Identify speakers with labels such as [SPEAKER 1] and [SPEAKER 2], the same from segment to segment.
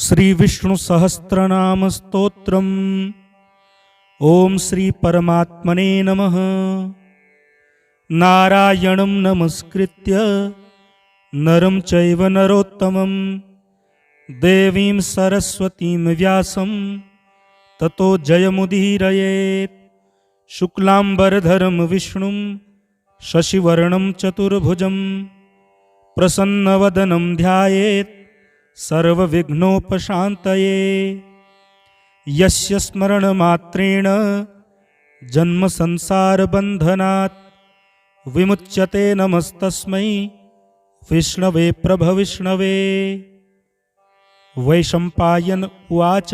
[SPEAKER 1] श्री विष्णु सहस्रनाम स्तोत्रम्। ओम श्री परमात्मने नमः। नारायणं नमस्कृत्य नरं चैव नरोत्तमं देवीं सरस्वतीं व्यासं ततो जयमुदीरयेत्। शुक्लांबरधरं विष्णुं शशिवर्णं चतुर्भुजं प्रसन्नवदनं ध्यायेत् सर्वविघ्नोपशान्तये। यस्य स्मरणमात्रेण जन्म संसारबन्धनात् विमुच्यते। नमस्तस्मै विष्णवे प्रभविष्णवे। वैशम्पायन उवाच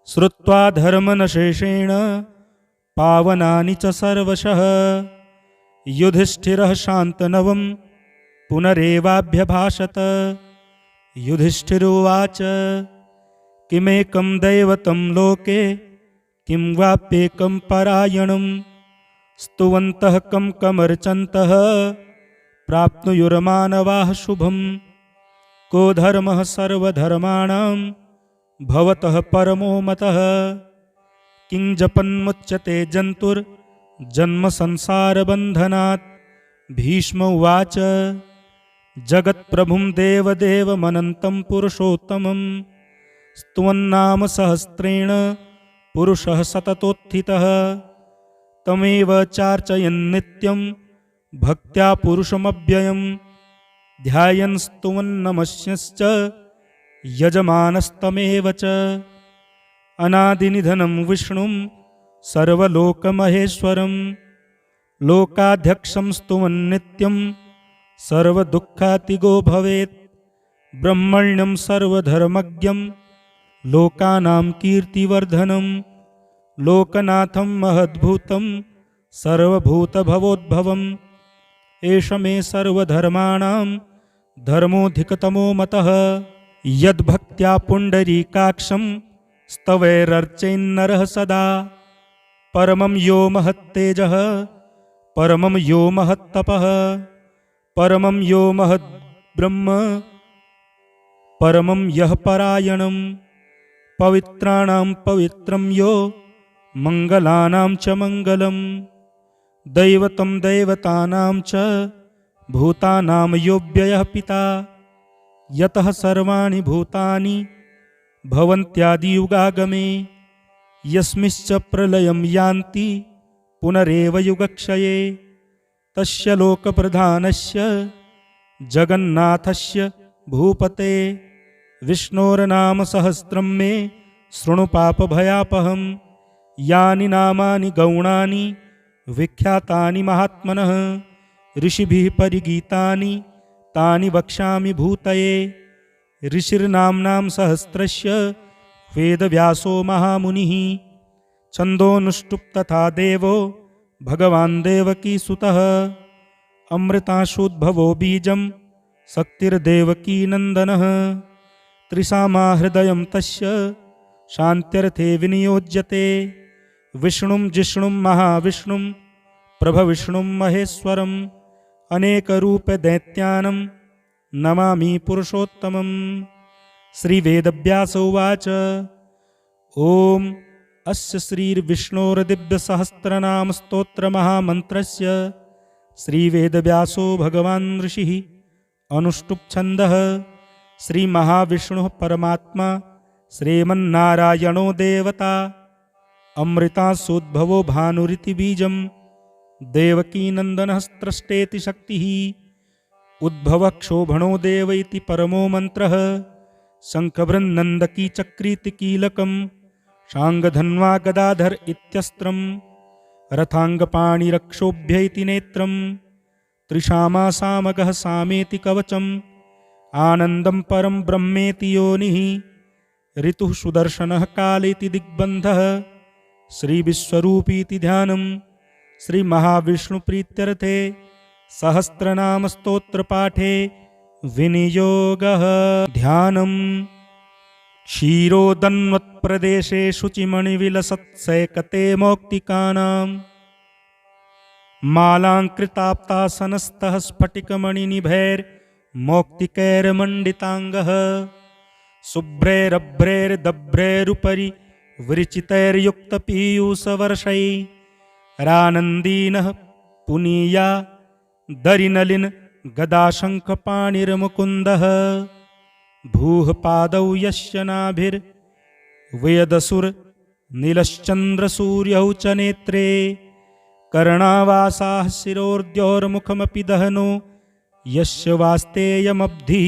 [SPEAKER 1] श्रुत्वा धर्मनशेषेण पावनानि च सर्वशः युधिष्ठिरः शान्तनवं पुनरेवाभ्यभाषत। युधिष्ठिरोवाच किमेकं दैवतं लोके किं वाप्येकं परायणं स्तुवन्तः कं कमर्चन्तः प्राप्नुयुर्मानवाः शुभं। को धर्मः सर्वधर्माणां भवतः परमो मतः किं जपन्मुच्यते जन्तुर्जन्म संसारबन्धनात्। भीष्म उवाच जगत्प्रभुं देवदेवमनन्तं पुरुषोत्तमं स्तुवन्नाम सहस्रेण पुरुषः सततोत्थितः। तमेव चार्चयन् नित्यं भक्त्या पुरुषमव्ययं ध्यायन् स्तुवन्नमस्यश्च यजमानस्तमेव च। अनादिनिधनं विष्णुं सर्वलोकमहेश्वरं लोकाध्यक्षं स्तुवन् नित्यं सर्वदुःखातिगो भवेत्। ब्रह्मण्यं सर्वधर्मज्ञं लोकानां कीर्तिवर्धनं लोकनाथं महद्भूतं सर्वभूतभवोद्भवम्। एष मे सर्वधर्माणां धर्मोऽधिकतमो मतः यद्भक्त्या पुण्डरीकाक्षं स्तवैरर्चेन्नरः सदा। परमं यो महत्तेजः परमं यो महत्तपः परमं यो महद्ब्रह्म परमं यः परायणं पवित्राणां पवित्रं यो मंगलानां च मंगलम्। दैवतं दैवतानां च भूतानां यो व्ययः पिता यतः सर्वाणि भूतानि भवन्त्यादियुगागमे। यस्मिंश्च प्रलयं यान्ति पुनरेव युगक्षये तस्य लोकप्रधानस्य जगन्नाथस्य भूपते। विष्णोर्नाम सहस्रं मे शृणु पापभयापहम्। यानि नामानि गौणानि विख्यातानि महात्मनः ऋषिभिः परिगीतानि तानि वक्ष्यामि भूतये। ऋषिर्नाम्नां सहस्रस्य वेदव्यासो महामुनिः छन्दोनुष्टुप् तथा देवो भगवान् देवकीसुतः। अमृताशुद्भवो बीजं शक्तिर्देवकी नन्दनः त्रिसामा हृदयं तस्य शान्त्यर्थे विनियोज्यते। विष्णुं जिष्णुं महाविष्णुं प्रभविष्णुं महेश्वरम् अनेकरूपदैत्यानं नमामि पुरुषोत्तमम्। श्रीवेदव्यास उवाच ओम अस्य श्रीर्विष्णोर्दिव्यसहस्रनाम स्तोत्रमहामन्त्रस्य श्रीवेदव्यासो भगवान् ऋषिः अनुष्टुप् छन्दः। श्रीमहाविष्णुः परमात्मा श्रीमन्नारायणो देवता अमृतासोद्भवो भानुरिति बीजं देवकीनन्दनः स्रष्टेति शक्तिः उद्भवक्षोभणो देव इति परमो मन्त्रः। शङ्खवृन्नन्दकी चक्रीति कीलकं शाङ्गधन्वा गदाधर इत्यस्त्रं रथाङ्गपाणिरक्षोभ्य इति नेत्रं त्रिशामा सामगः सामेति कवचम् आनन्दं परं ब्रह्मेति योनिः ऋतुः सुदर्शनः कालेति दिग्बन्धः श्रीविश्वरूपीति ध्यानं श्रीमहाविष्णुप्रीत्यर्थे सहस्रनाम स्तोत्रपाठे विनियोगः। ध्यानम् क्षीरोदन्वत्प्रदेशे शुचिमणिविलसत्सैकते मौक्तिकानां मालाङ्कृताप्तासनस्थः स्फटिकमणिनिभैर्मौक्तिकैर्मण्डिताङ्गः शुभ्रैरभ्रैर्दभ्रैरुपरि विरचितैर्युक्तपीयूषवर्षैरानन्दीनः पुनीया दरिनलिन गदाशङ्खपाणिर्मुकुन्दः। भूः पादौ यस्य नाभिर्वेदसुरनीलश्चन्द्रसूर्यौ च नेत्रे कर्णावासाः शिरोर्द्यौर्मुखमपि दहनो यस्य वास्तेयमब्धिः।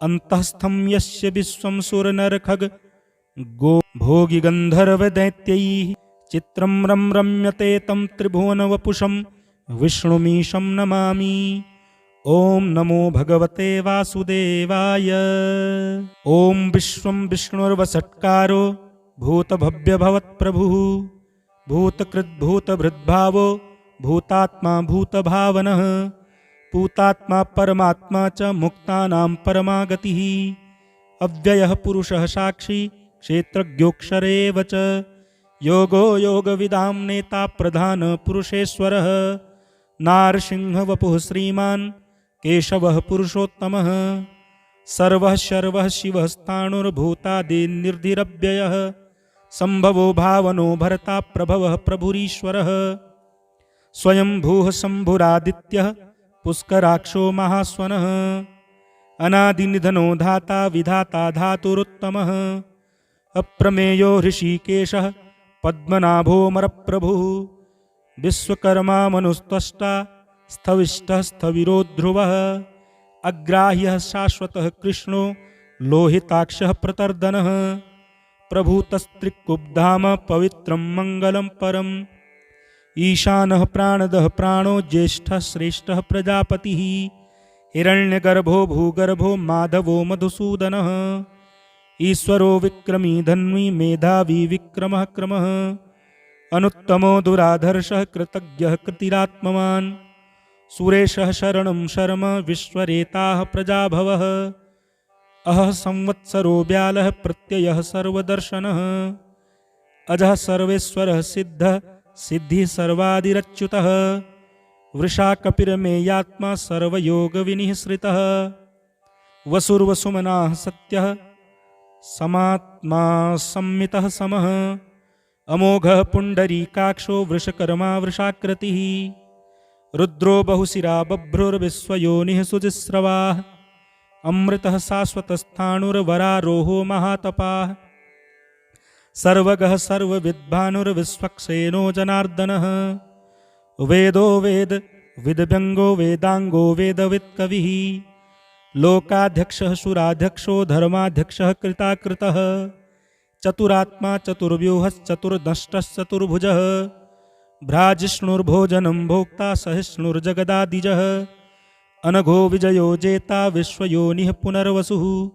[SPEAKER 1] अन्तःस्थं यस्य विश्वं सुरनरखग गो भोगिगन्धर्वदैत्यैः चित्रं रम्यते तं त्रिभुवनवपुषं विष्णुमीशं नमामि। ॐ नमो भगवते वासुदेवाय। ॐ विश्वं विष्णुर्वषट्कारो भूतभव्यभवत्प्रभुः भूतकृद्भूतभृद्भावो भूतात्मा भूतभावनः पूतात्मा परमात्मा च मुक्तानां परमागतिः। अव्ययः पुरुषः साक्षी क्षेत्रज्ञोऽक्षर एव च योगो योगविदां नेता प्रधान पुरुषेश्वरः। नारसिंहवपुः श्रीमान् केशवः पुरुषोत्तमः। सर्वः शर्वः शिवः स्थाणुर्भूतादिर्निर्धिरव्ययः सम्भवो भावनो भर्ता प्रभवः प्रभुरीश्वरः। स्वयंभूः शम्भुरादित्यः पुष्कराक्षो महास्वनः। अनादिनिधनो धाता विधाता धातुरुत्तमः। अप्रमेयो ऋषिकेशः पद्मनाभोऽमरप्रभुः। विश्वकर्मा मनुस्त्वष्टा स्थविष्ठः स्थविरो ध्रुवः। अग्राह्यः शाश्वतः कृष्णो लोहिताक्षः प्रतर्दनः। प्रभूतस्त्रिकुब्धाम पवित्रं मङ्गलं परम्। ईशानः प्राणदः प्राणो ज्येष्ठः श्रेष्ठः प्रजापतिः। हिरण्यगर्भो भूगर्भो माधवो मधुसूदनः। ईश्वरो विक्रमी धन्वी मेधावी विक्रमः क्रमः। अनुत्तमो दुराधर्षः कृतज्ञः कृतिरात्मवान्। सुरेशः शरणं शर्म विश्वरेताः प्रजाभवः। अहः संवत्सरो व्यालः प्रत्ययः सर्वदर्शनः। अजः सर्वेश्वरः सिद्धः सिद्धिः सर्वादिरच्युतः। वृषा कपिरमेयात्मा सर्वयोगविनिःसृतः। वसुर्वसुमनाः सत्यः समात्मा सम्मितः समः। अमोघः पुण्डरीकाक्षो वृषकर्मा वृषाकृतिः। रुद्रो बहुशिरा बभ्रुर्विश्वयोनिः सुजिस्रवाः। अमृतः शाश्वतस्थाणुर्वरारोहो महातपाः। सर्वगः सर्वविद्भानुर्विश्वक्सेनो जनार्दनः। वेदो वेद विदव्यङ्गो वेदाङ्गो वेदवित्कविः। लोकाध्यक्षः सुराध्यक्षो धर्माध्यक्षः कृताकृतः। चतुरात्मा चतुर्व्यूहश्चतुर्दष्टश्चतुर्भुजः। भ्राजिष्णुर्भोजनं भोक्ता सहिष्णुर्जगदादिजः। अनघो विजयो जेता विश्वयोनिः पुनर्वसुः।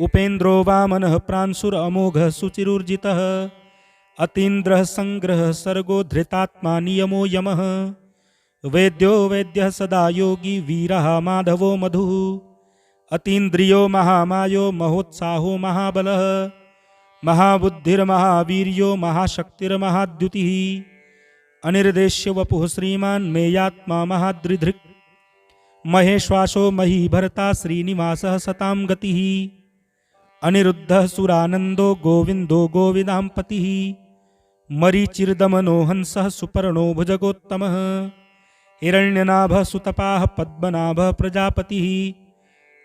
[SPEAKER 1] उपेन्द्रो वामनः प्रांशुरमोघः सुचिरुर्जितः। अतीन्द्रः संग्रहः सर्गो धृतात्मा नियमो यमः। वेद्यो वेद्यः सदा योगी वीरः माधवो मधुः। अतीन्द्रियो महामायो महोत्साहो महाबलः। महाबुद्धिर्महावीर्यो महाशक्तिर्महाद्युतिः। अनिर्देश्य वपुः श्रीमान् मेयात्मा महाद्रिधृक्। महेश्वासो महीभर्ता श्रीनिवासः सतां गतिः। अनिरुद्धः सुरानन्दो गोविन्दो गोविदां पतिः। मरीचिर्दमनो हंसः सुपर्णो भुजगोत्तमः। हिरण्यनाभः सुतपाः पद्मनाभः प्रजापतिः।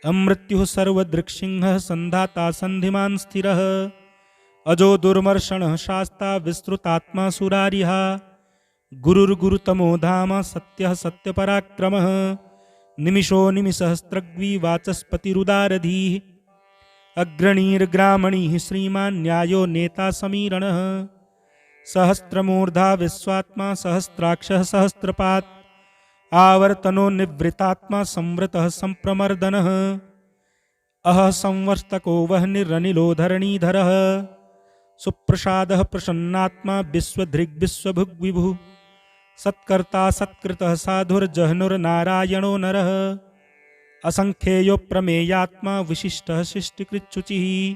[SPEAKER 1] अमृत्युः सर्वदृक्सिंहः सन्धाता सन्धिमान् स्थिरः। अजो दुर्मर्षणः शास्ता विस्तृतात्मा सुरारिः। गुरुर्गुरुतमो धाम सत्यः सत्यपराक्रमः। निमिषो निमिषहस्त्रग्वी वाचस्पतिरुदारधीः। अग्रणीर्ग्रामणीः श्रीमान् न्यायो नेता समीरणः। सहस्रमूर्धा विश्वात्मा सहस्राक्षः सहस्रपात्। आवर्तनो निवृतात्मा संवृतः संप्रमर्दनः। अहः संवर्तको वह्निरनिलो धरणीधरः। सुप्रसादः प्रसन्नात्मा विश्वधृग्विश्वभुग्विभुः। सत्कर्ता सत्कृतः साधुर्जह्नुर्नारायणो नरः। असंख्येयो प्रमेयात्मा विशिष्टः शिष्टिकृच्छुचिः।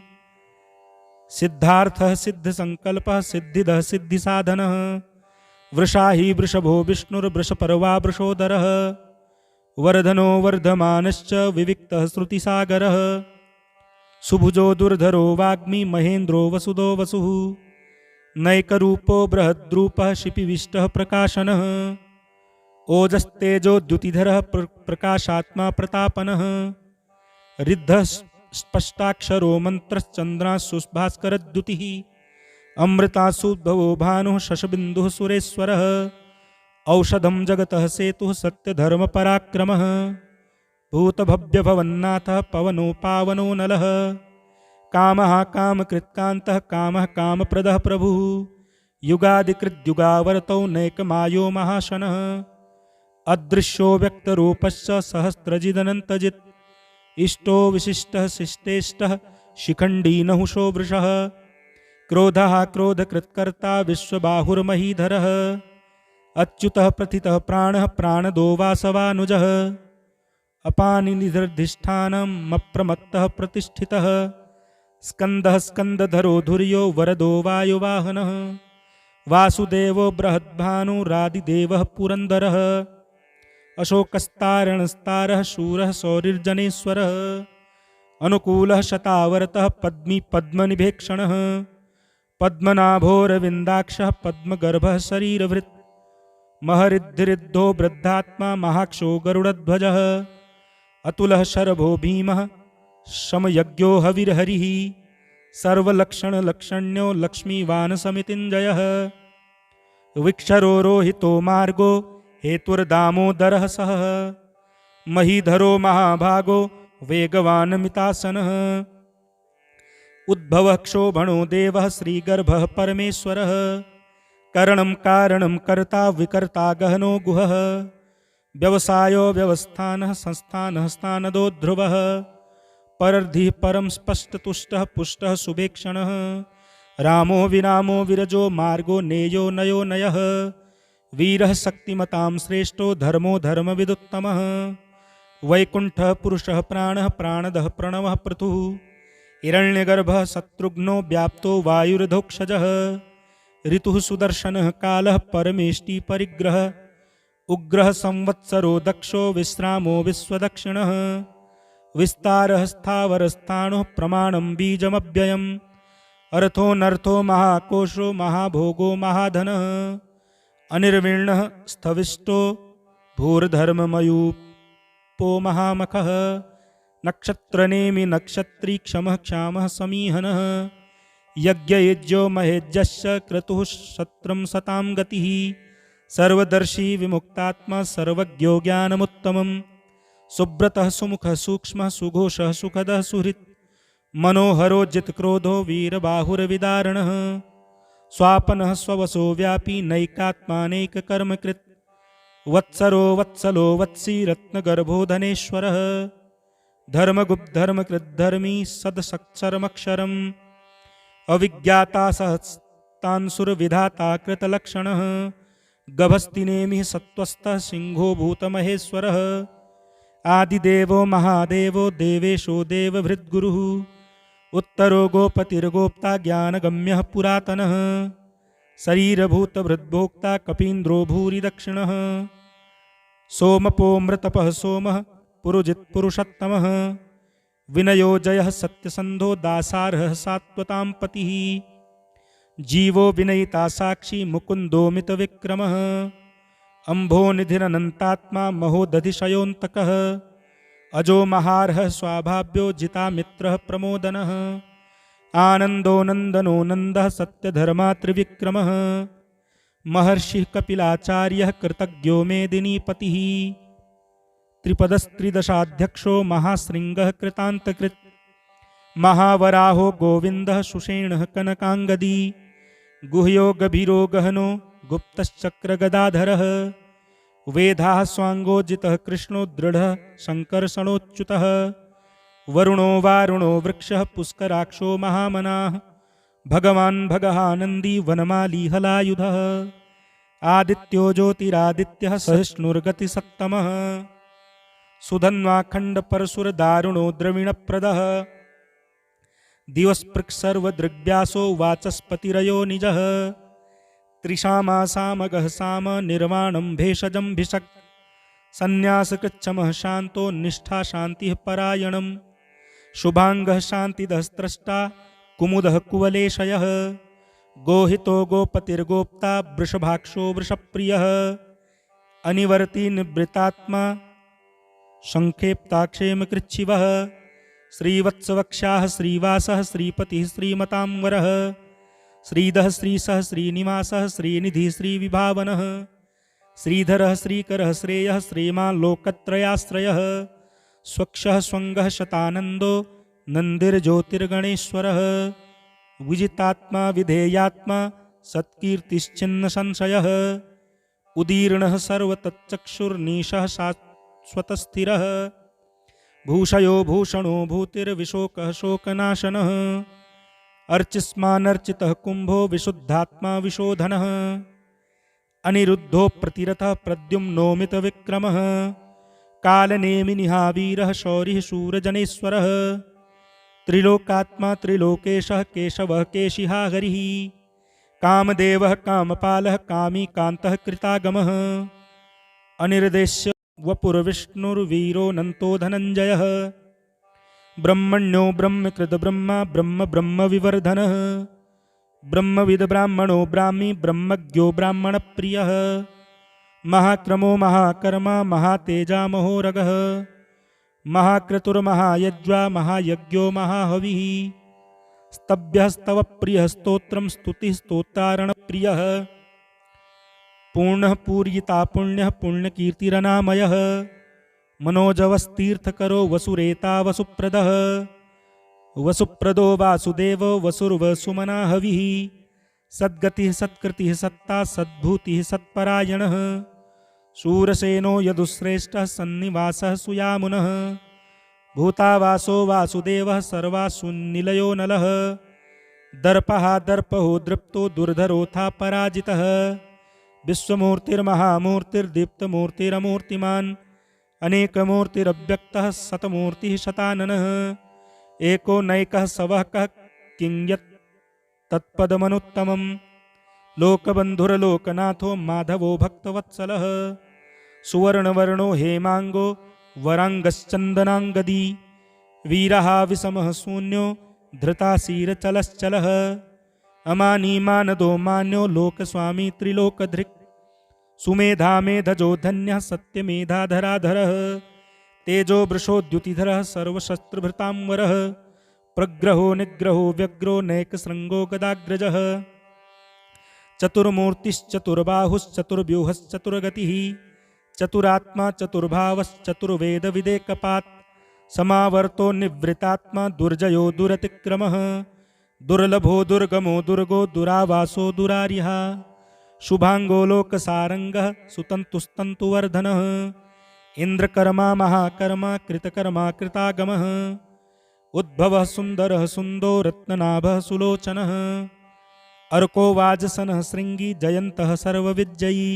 [SPEAKER 1] सिद्धार्थः सिद्धसंकल्पः सिद्धिदः सिद्धिसाधनः। वृषाही वृषभो विष्णुर्वृषपर्वा वृषोदरः। वर्धनो वर्धमानश्च विविक्तः श्रुतिसागरः। सुभुजो दुर्धरो वाग्मी महेन्द्रो वसुदो वसुः नैकरूपो बृहद्रूपः शिपिविष्टः प्रकाशनः ओजस्तेजो द्युतिधरः प्रकाशात्मा प्रतापनः रिद्धः स्पष्टाक्षरो मन्त्रश्चन्द्रांशु भास्करद्युतिः अमृतासुद्भवो भानुः शशबिन्दुः सुरेश्वरः औषधं जगतः सेतुः सत्यधर्मपराक्रमः भूतभव्यभवन्नाथः पवनो पावनो नलः कामः कामकृत्कान्तः कामः कामप्रदः प्रभुः युगादिकृद्युगावर्तौ नैकमायो महाशनः अदृश्यो व्यक्तरूपश्च सहस्रजिदनन्तजित् इष्टो विशिष्टः शिष्टेष्टः शिखण्डी नहुषो वृषः क्रोधः क्रोधकृत्कर्ता विश्वबाहुर्महीधरः अच्युतः प्रथितः प्राणः प्राणदो वासवानुजः अपानिनिधिष्ठानमप्रमत्तः प्रतिष्ठितः स्कन्दः स्कन्दधरो धुर्यो वरदो वायुवाहनः वासुदेवो बृहद्भानुरादिदेवः पुरन्दरः अशोकस्तारणस्तारः शूरः सौरिर्जनेश्वरः अनुकूलः शतावर्तः पद्मी पद्मनिभेक्षणः पद्मनाभोरविन्दाक्षः पद्मगर्भः शरीरभृत् महरिद्धिरिद्धो वृद्धात्मा महाक्षो गरुडध्वजः अतुलः शरभो भीमः शमयज्ञो हविर्हरिः सर्वलक्षणलक्षण्यो लक्ष्मीवानसमितिञ्जयः विक्षरो रोहितो मार्गो हेतुर्दामोदरः सः महीधरो महाभागो वेगवान् मितासनः उद्भवः क्षोभणो देवः श्रीगर्भः परमेश्वरः करणं कारणं कर्ता विकर्ता गहनो गुहः व्यवसायो व्यवस्थानः संस्थानः स्थानदो ध्रुवः परर्धिः परं स्पष्टतुष्टः पुष्टः सुभेक्षणः रामो विरामो विरजो मार्गो नेयो नयो नयः वीरः शक्तिमतां श्रेष्ठो धर्मो धर्मविदुत्तमः वैकुण्ठः पुरुषः प्राणः प्राणदः प्रणवः पृथुः हिरण्यगर्भः शत्रुघ्नो व्याप्तो वायुर्धोक्षजः ऋतुः सुदर्शनः कालः परमेष्टि परिग्रह उग्रः संवत्सरो दक्षो विश्रामो विश्वदक्षिणः विस्तारः स्थावरस्थाणुः प्रमाणं बीजमव्ययम् अर्थोऽनर्थो महाकोशो महाभोगो महाधनः अनिर्विण्णः स्थविष्टो भूर्धर्ममयूपो महामखः नक्षत्रनेमि नक्षत्री क्षमः क्षामः समीहनः यज्ञयज्ञो महेज्यश्च क्रतुः शत्रं सतां गतिः सर्वदर्शी विमुक्तात्मा सर्वज्ञो ज्ञानमुत्तमम् सुब्रतः सुमुखः सूक्ष्मः सुघोषः सुखदः सुहृत् मनोहरो जितक्रोधो वीरबाहुर्विदारणः स्वापनः स्ववसो व्यापी नैकात्मानैककर्मकृत् वत्सरो वत्सलो वत्सी रत्नगर्भो धनेश्वरः धर्मगुप्धर्मकृद्धर्मी सदसक्षरमक्षरम् अविज्ञाता सहस्तान्सुरविधाता कृतलक्षणः गभस्तिनेमिः सत्त्वस्थः सिंहो भूतमहेश्वरः आदिदेवो महादेवो देवेशो देवभृद्गुरुः उत्तरो गोपतिर्गोप्ता ज्ञानगम्यः पुरातनः शरीरभूतभृद्भोक्ता कपीन्द्रो भूरि दक्षिणः सोमपोमृतपः सोमः पुरुजित्पुरुषोत्तमः विनयो जयः सत्यसन्धो दासार्हः सात्वतां पतिः जीवो विनयिता साक्षी मुकुन्दो मितविक्रमः अम्भोनिधिरनन्तात्मा महोदधिशयोऽन्तकः अजो महार्हः स्वाभाव्यो जितामित्रः प्रमोदनः आनन्दो नन्दनो नन्दः सत्यधर्मा त्रिविक्रमः महर्षिः कपिलाचार्यः कृतज्ञो मेदिनीपतिः त्रिपदस्त्रिदशाध्यक्षो महाशृङ्गः कृतान्तकृत् महावराहो गोविन्दः सुषेणः कनकाङ्गदी गुह्यो गभीरो गहनो गुप्तश्चक्रगदाधरः वेदाः स्वाङ्गोजितः कृष्णो दृढः शङ्करशणोच्युतः वरुणो वारुणो वृक्षः पुष्कराक्षो महामनाः भगवान् भगहानन्दी वनमाली हलायुधः आदित्यो ज्योतिरादित्यः सहिष्णुर्गतिसत्तमः सुधन्वाखण्डपरशुरदारुणो द्रविणप्रदः दिवस्पृक्सर्वदृग्व्यासो वाचस्पतिरयो निजः त्रिशामासामगः साम निर्वाणं भेषजं भिषक् सन्न्यासकृच्छमः शान्तो निष्ठा शान्तिः परायणं शुभांगः शांतिदः स्रष्टा कुमुदः कुवलेशयः गोहितो गोपतिर्गोप्ता वृषभाक्षो वृषप्रियः अनिवर्ती निवृत्तात्मा संक्षेप्ताक्षेमकृच्छिवः श्रीवत्सवक्षाः श्रीवासः श्रीपतिः श्रीमतांवरः श्रीधः श्रीसः श्रीनिवासः श्रीनिधिः श्रीविभावनः श्रीधरः श्रीकरः श्रेयः श्रीमान् लोकत्रयाश्रयः स्वक्षः स्वङ्गः शतानन्दो नन्दिर्ज्योतिर्गणेश्वरः विजितात्मा विधेयात्मा सत्कीर्तिश्चिन्न संशयः उदीर्णः सर्वतच्चक्षुर्नीशः शाश्वतस्थिरः भूषयो भूषणो भूतिर्विशोकः शोकनाशनः अर्चिस्मानर्चितः कुम्भो विशुद्धात्मा विशोधनः अनिरुद्धो प्रतिरथः प्रद्युम्नोमितविक्रमः कालनेमिनिहावीरः शौरिः शूरजनेश्वरः त्रिलोकात्मा त्रिलोकेशः केशवः केशिहा हरिः कामदेवः कामपालः कामी कान्तः कृतागमः अनिर्देश्य वपुर्विष्णुर्वीरोऽनन्तो धनञ्जयः ब्रह्मण्यो ब्रह्मकृत ब्रह्मा ब्रह्म ब्रह्मविवर्धनः ब्रह्मविद ब्राह्मणो ब्राह्मी ब्रह्मज्ञो ब्राह्मणप्रियः महाक्रमो महाकर्मा महातेजा महोरगः महाक्रतुर्महायज्वा महायज्ञो महाहविः स्तभ्यस्तव प्रियः स्तोत्रं स्तुतिः स्तोत्रारणप्रियः पूर्णः पूर्यिता पुण्यः पुण्यकीर्तिरनामयः मनोजवस्तीर्थकरो वसुरेता वसुप्रदः वसुप्रदो वासुदेवो वसुर्वसुमना हविः सद्गतिः सत्कृतिः सत्ता सद्भूतिः सत्परायणः शूरसेनो यदुश्रेष्ठः सन्निवासः सुयामुनः भूतावासो वासुदेवः सर्वासुनिलयो नलः दर्पः दर्पहो दृप्तो दुर्धरोऽथा पराजितः विश्वमूर्तिर्महामूर्तिर्दीप्तमूर्तिरमूर्तिमान् अनेकमूर्तिरव्यक्तः शतमूर्तिः शताननः एको नैकः सवः कः किंयत् तत्पदमनुत्तमं लोकबन्धुर्लोकनाथो माधवो भक्तवत्सलः सुवर्णवर्णो हेमांगो वरांगश्चन्दनांगदी वीरः विषमः शून्यो धृताशीरचलश्चलः अमानी मानदो मान्यो लोकस्वामी त्रिलोकधृक् सुमेधा मेधजो धन्यः सत्यमेधाधराधरः तेजो वृषोद्युतिधरः सर्वशस्त्रभृतांवरः प्रग्रहो निग्रहो व्यग्रो नैकशृङ्गो गदाग्रजः चतुर्मूर्तिश्चतुर्बाहुश्चतुर्व्यूहश्चतुर्गतिः चतुरात्मा चतुर्भावश्चतुर्वेदविदेकपात् समावर्तो निवृत्तात्मा दुर्जयो दुरतिक्रमः दुर्लभो दुर्गमो दुर्गो दुरावासो दुरारिः शुभांगो लोकसारंगः सुतन्तुस्तन्तुवर्धनः इंद्रकर्मा महाकर्मा कृतकर्मा कृतागमः उद्भवः सुन्दरः सुन्दो रत्ननाभः सुलोचनः अर्को वाजसनः श्रृंगी जयन्तः सर्वविजयी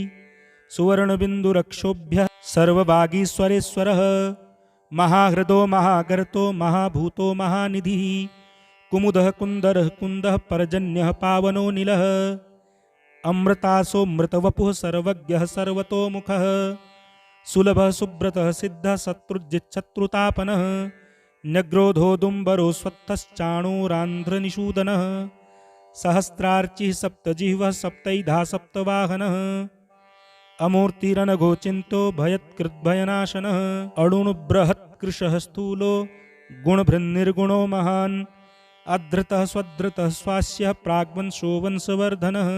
[SPEAKER 1] सुवर्णबिन्दुरक्षोभ्यः सर्वभागीश्वरेश्वरः महाहृदो महागर्तो महाभूतो महानिधिः कुमुदः कुन्दरः कुन्दः पर्जन्यः पावनो नीलः अमृतासोऽमृतवपुः सर्वज्ञः सर्वतोमुखः सुलभः सुब्रतः सिद्धः शत्रुजिच्छत्रुतापनः न्यग्रोधोदुम्बरो स्वत्थश्चाणूरान्ध्रनिषूदनः सहस्रार्चिः सप्तजिह्वः सप्तैधा सप्तवाहनः अमूर्तिरनघोचिन्तो भयत्कृद्भयनाशनः अणुबृहत्कृशः स्थूलो गुणभृन्निर्गुणो महान् अधृतः स्वधृतः स्वास्यः प्राग्वंशो वंशवर्धनः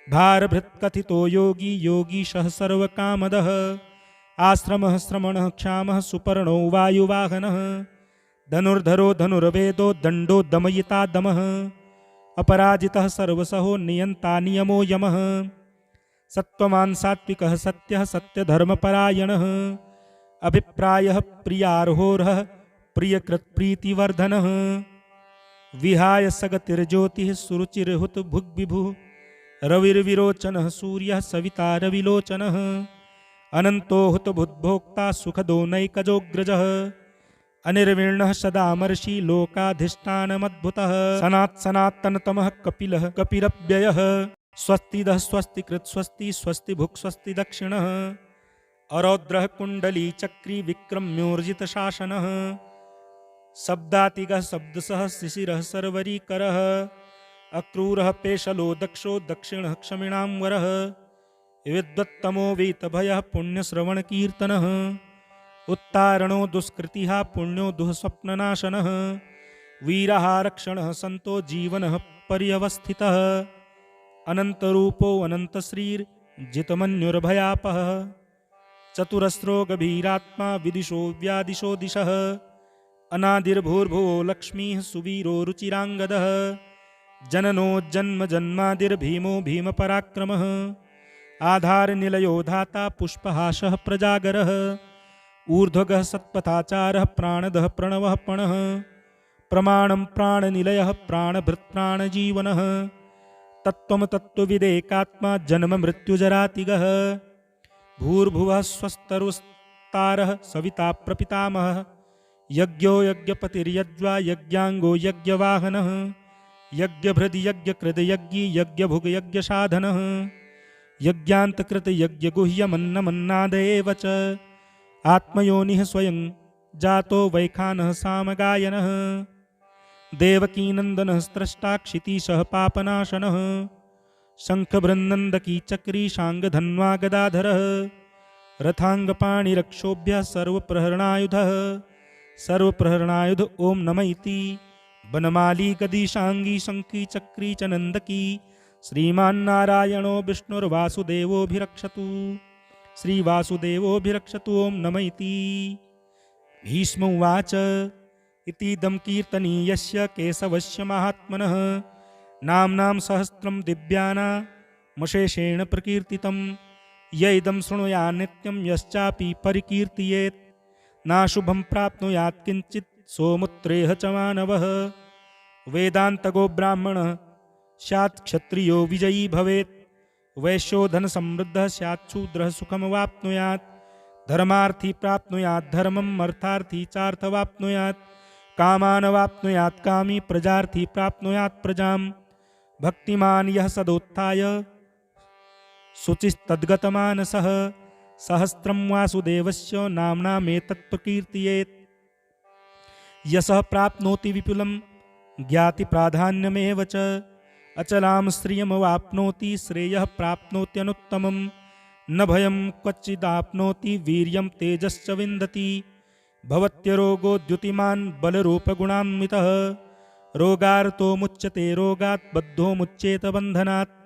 [SPEAKER 1] भारभृत्कथितो योगी योगीशः सर्वकामदः आश्रमः श्रमणः क्षामः सुपर्णो वायुवाहनः धनुर्धरो धनुर्वेदो दण्डो दमयिता दमः अपराजितः सर्वसहो नियन्ता नियमो यमः सत्त्ववान् सात्विकः सत्यः सत्यधर्मपरायणः अभिप्रायः प्रियार्होरः प्रियकृत्प्रीतिवर्धनः विहाय सगतिर्ज्योतिः सुरुचिर्हुत भुग्विभुः रविर्विरोचनः सूर्यः सविता रविलोचनः अनन्तो हुतभुद्भोक्ता सुखदो नैकजोऽग्रजः अनिर्विण्णः सदामर्षि लोकाधिष्ठानमद्भुतः सनात्सनातनतमः कपिलः कपिरव्ययः स्वस्तिदः स्वस्तिकृत् स्वस्ति स्वस्ति भुक् स्वस्ति दक्षिणः अरौद्रः कुण्डली चक्री विक्रम्योर्जितशासनः शब्दातिगः शब्दसः शिशिरः सर्वरीकरः अक्रूरः पेशलो दक्षो दक्षिणः क्षमिणां वरः विद्वत्तमो वीतभयः पुण्यश्रवणकीर्तनः उत्तारणो दुष्कृतिः पुण्यो दुःस्वप्ननाशनः वीरः रक्षणः सन्तो जीवनः पर्यवस्थितः अनन्तरूपो अनन्तश्रीर्जितमन्युर्भयापः चतुरस्रो गभीरात्मा विदिशो व्यादिशो दिशः अनादिर्भूर्भुवो लक्ष्मीः सुवीरो रुचिराङ्गदः जननो जन्म जन्मादिर्भीमो भीमपराक्रमः आधारनिलयो धाता पुष्पहासः प्रजागरः ऊर्ध्वगः सत्पथाचारः प्राणदः प्रणवः पणः प्रमाणं प्राणनिलयः प्राणभृत्प्राणजीवनः तत्त्वं तत्त्वविदेकात्मा जन्ममृत्युजरातिगः भूर्भुवः स्वस्तरुस्तारः सविता प्रपितामहः यज्ञो यज्ञपतिर्यज्वा यज्ञाङ्गो यज्ञवाहनः यज्ञभृद् यज्ञकृद् यज्ञी यज्ञभुग् यज्ञसाधनः यज्ञान्तकृत यज्ञगुह्यमन्नमन्नादएव च आत्मयोनिः स्वयं जातो वैखानः सामगायनः देवकीनन्दनः स्रष्टा क्षितीशः पापनाशनः शङ्खभृन्नन्दकी चक्री शाङ्गधन्वा गदाधरः रथाङ्गपाणिरक्षोभ्यः सर्वप्रहरणायुधः सर्वप्रहरणायुध ओं नमः इति वनमाली गदीशाङ्गी शङ्की चक्री च नन्दकी श्रीमान्नारायणो विष्णुर्वासुदेवोऽभिरक्षतु श्रीवासुदेवोऽभिरक्षतु ओं नमः इति भीष्म उवाच इतीदं कीर्तनीयस्य केशवस्य महात्मनः नाम्नां सहस्रं दिव्यानामशेषेण प्रकीर्तितं य इदं शृणुयात् नित्यं यश्चापि परिकीर्तयेत् नाशुभं प्राप्नुयात् किञ्चित् सोमुत्रेह च मानवः वेदान्तगो ब्राह्मणः स्यात् क्षत्रियो विजयी भवेत् वैश्यो धनसमृद्धः स्यात् शूद्रः सुखमवाप्नुयात् धर्मार्थी प्राप्नुयात् धर्मम् अर्थार्थी चार्थवाप्नुयात् कामानवाप्नुयात् कामी प्रजार्थी प्राप्नुयात् प्रजां भक्तिमान् यः सदोत्थाय शुचिस्तद्गतमानसः सहस्रं वासुदेवस्य नाम्नामेतत् प्रकीर्तयेत् यशः प्राप्नोति विपुलं ज्ञातिप्राधान्यमेव च अचलां श्रियमवाप्नोति श्रेयः प्राप्नोत्यनुत्तमं न भयं क्वचिदाप्नोति वीर्यं तेजश्च विन्दति भवत्यरोगो द्युतिमान् बलरूपगुणान्वितः रोगार्तो मुच्यते रोगात् बद्धो मुच्येत बन्धनात्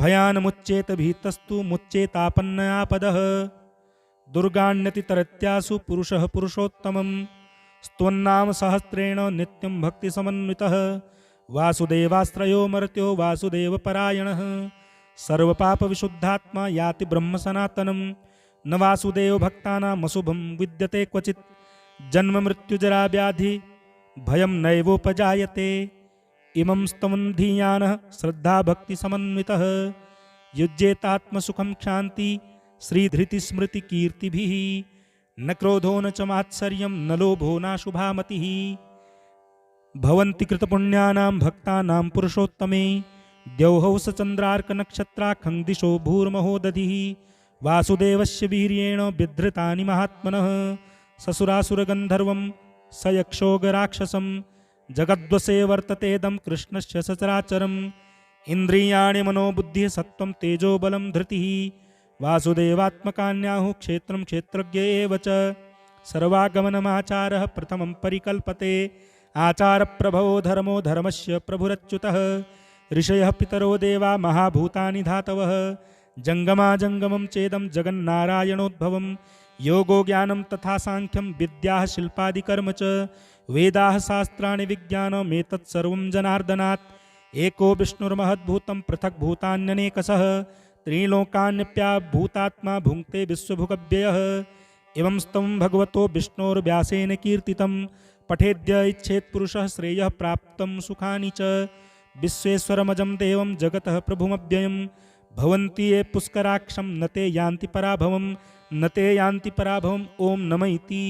[SPEAKER 1] भयानमुच्येत भीतस्तु मुच्येतापन्नयापदः दुर्गाण्यतितरत्यासु पुरुषः पुरुषोत्तमं स्तुवन्नाम सहस्रेण नित्यं भक्तिसमन्वितः वासुदेवाश्रयो मर्त्यो वासुदेवपरायणः सर्वपापविशुद्धात्मा याति ब्रह्मसनातनं न वासुदेव भक्तानामशुभं विद्यते क्वचित् जन्ममृत्युजराव्याधि भयं नैवोपजायते इमं स्तवन्धीयानः श्रद्धाभक्तिसमन्वितः युज्येतात्मसुखं क्षान्ति श्रीधृतिस्मृतिकीर्तिभिः न क्रोधो न च मात्सर्यं न लोभो नाशुभामतिः भवन्ति कृतपुण्यानां भक्तानां पुरुषोत्तमे द्यौहौ स चन्द्रार्कनक्षत्राखं दिशो भूर्महो दधिः वासुदेवस्य वीर्येण बिधृतानि महात्मनः ससुरासुरगन्धर्वं स यक्षोगराक्षसं जगद्वशे वर्ततेदं कृष्णस्य सचराचरम् इन्द्रियाणि मनोबुद्धिः सत्त्वं तेजो बलं धृतिः वासुदेवात्मकान्याहुः क्षेत्रं क्षेत्रज्ञ एव च सर्वागमनमाचारः प्रथमं परिकल्पते आचारप्रभवो धर्मो धर्मस्य प्रभुरच्युतः ऋषयः पितरो देवा महाभूतानि धातवः जङ्गमाजङ्गमं चेदं जगन्नारायणोद्भवं योगो ज्ञानं तथा साङ्ख्यं विद्याः शिल्पादिकर्म च वेदाः शास्त्राणि विज्ञानमेतत् सर्वं जनार्दनात् एको विष्णुर्महद्भूतं पृथक् भूतान्यनेकशः त्रिलोकान्यप्याभूतात्मा भुङ्क्ते विश्वभुगव्ययः एवं स्तवं भगवतो विष्णोर्व्यासेन कीर्तितं पठेद्य इच्छेत् पुरुषः श्रेयः प्राप्तं सुखानि च विश्वेश्वरमजं देवं जगतः प्रभुमव्ययं भवन्ति ये पुष्कराक्षं न ते यान्ति पराभवं न ते यान्ति पराभवम् ओं नमः इति।